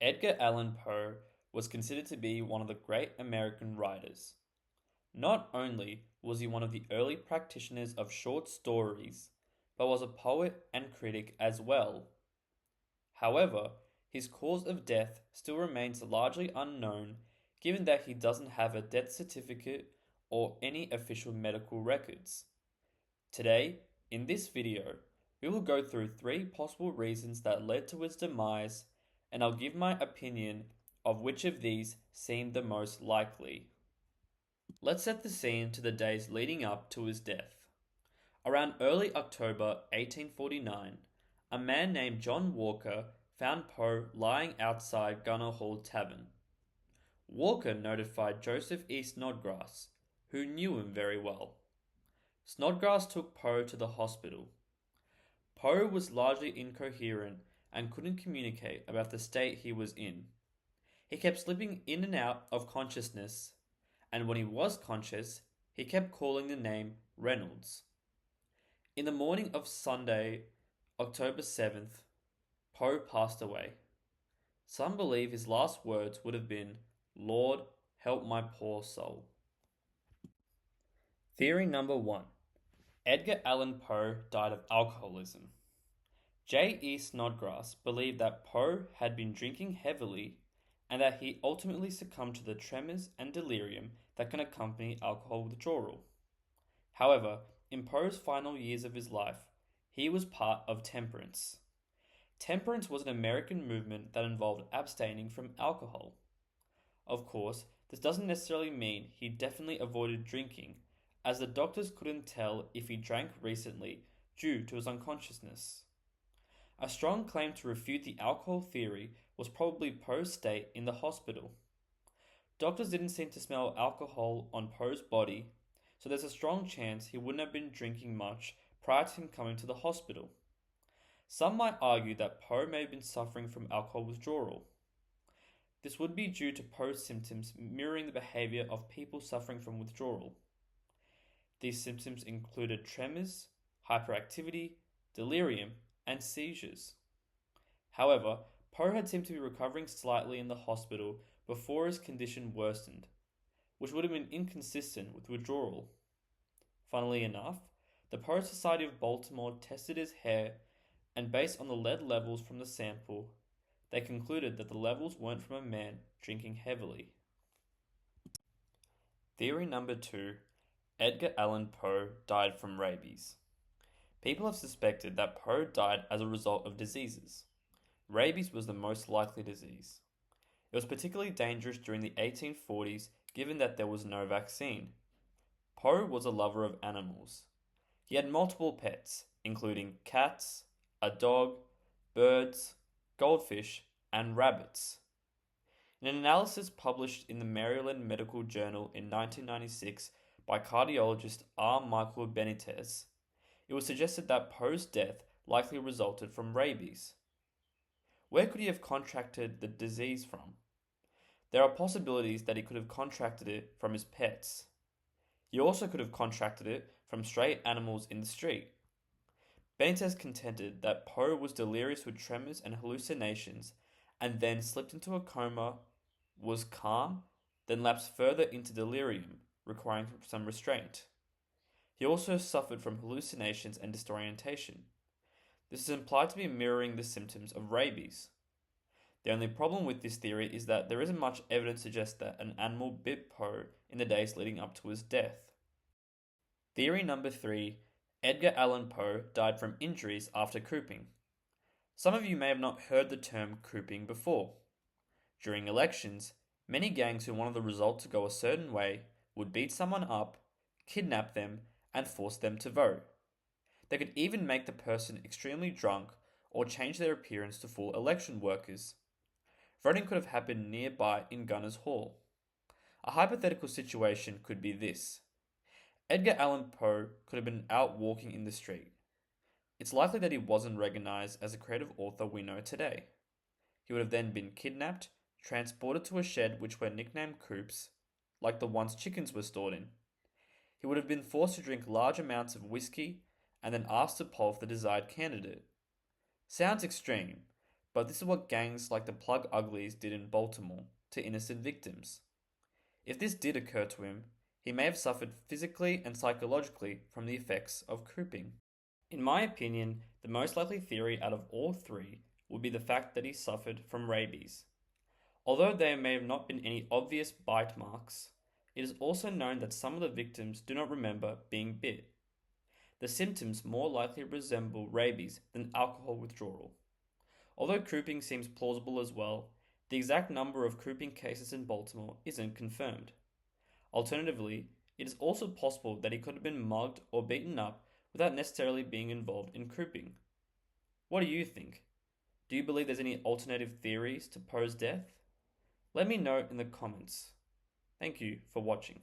Edgar Allan Poe was considered to be one of the great American writers. Not only was he one of the early practitioners of short stories, but was a poet and critic as well. However, his cause of death still remains largely unknown given that he doesn't have a death certificate or any official medical records. Today, in this video, we will go through 3 possible reasons that led to his demise, and I'll give my opinion of which of these seemed the most likely. Let's set the scene to the days leading up to his death. Around early October 1849, a man named John Walker found Poe lying outside Gunner Hall Tavern. Walker notified Joseph E. Snodgrass, who knew him very well. Snodgrass took Poe to the hospital. Poe was largely incoherent and couldn't communicate about the state he was in. He kept slipping in and out of consciousness, and when he was conscious, he kept calling the name Reynolds. In the morning of Sunday, October 7th, Poe passed away. Some believe his last words would have been, "Lord, help my poor soul." Theory number 1. Edgar Allan Poe died of alcoholism. J. E. Snodgrass believed that Poe had been drinking heavily and that he ultimately succumbed to the tremors and delirium that can accompany alcohol withdrawal. However, in Poe's final years of his life, he was part of temperance. Temperance was an American movement that involved abstaining from alcohol. Of course, this doesn't necessarily mean he definitely avoided drinking, as the doctors couldn't tell if he drank recently due to his unconsciousness. A strong claim to refute the alcohol theory was probably Poe's state in the hospital. Doctors didn't seem to smell alcohol on Poe's body, so there's a strong chance he wouldn't have been drinking much prior to him coming to the hospital. Some might argue that Poe may have been suffering from alcohol withdrawal. This would be due to Poe's symptoms mirroring the behavior of people suffering from withdrawal. These symptoms included tremors, hyperactivity, delirium, and seizures. However, Poe had seemed to be recovering slightly in the hospital before his condition worsened, which would have been inconsistent with withdrawal. Funnily enough, the Poe Society of Baltimore tested his hair, and based on the lead levels from the sample, they concluded that the levels weren't from a man drinking heavily. Theory number 2. Edgar Allan Poe died from rabies. People have suspected that Poe died as a result of diseases. Rabies was the most likely disease. It was particularly dangerous during the 1840s given that there was no vaccine. Poe was a lover of animals. He had multiple pets, including cats, a dog, birds, goldfish, and rabbits. In an analysis published in the Maryland Medical Journal in 1996 by cardiologist R. Michael Benitez, it was suggested that Poe's death likely resulted from rabies. Where could he have contracted the disease from? There are possibilities that he could have contracted it from his pets. He also could have contracted it from stray animals in the street. Benitez contended that Poe was delirious with tremors and hallucinations and then slipped into a coma, was calm, then lapsed further into delirium, requiring some restraint. He also suffered from hallucinations and disorientation. This is implied to be mirroring the symptoms of rabies. The only problem with this theory is that there isn't much evidence to suggest that an animal bit Poe in the days leading up to his death. Theory number 3. Edgar Allan Poe died from injuries after cooping. Some of you may have not heard the term cooping before. During elections, many gangs who wanted the result to go a certain way would beat someone up, kidnap them, and force them to vote. They could even make the person extremely drunk or change their appearance to fool election workers. Voting could have happened nearby in Gunner's Hall. A hypothetical situation could be this. Edgar Allan Poe could have been out walking in the street. It's likely that he wasn't recognized as a creative author we know today. He would have then been kidnapped, transported to a shed which were nicknamed coops, like the ones chickens were stored in. He would have been forced to drink large amounts of whiskey and then asked to poll for the desired candidate. Sounds extreme, But this is what gangs like the Plug Uglies did in Baltimore to innocent victims. If this did occur to him, he may have suffered physically and psychologically from the effects of cooping. In my opinion, the most likely theory out of all three would be the fact that he suffered from rabies. Although there may have not been any obvious bite marks, it is also known that some of the victims do not remember being bit. The symptoms more likely resemble rabies than alcohol withdrawal. Although cooping seems plausible as well, the exact number of cooping cases in Baltimore isn't confirmed. Alternatively, it is also possible that he could have been mugged or beaten up without necessarily being involved in cooping. What do you think? Do you believe there's any alternative theories to Poe's death? Let me know in the comments. Thank you for watching.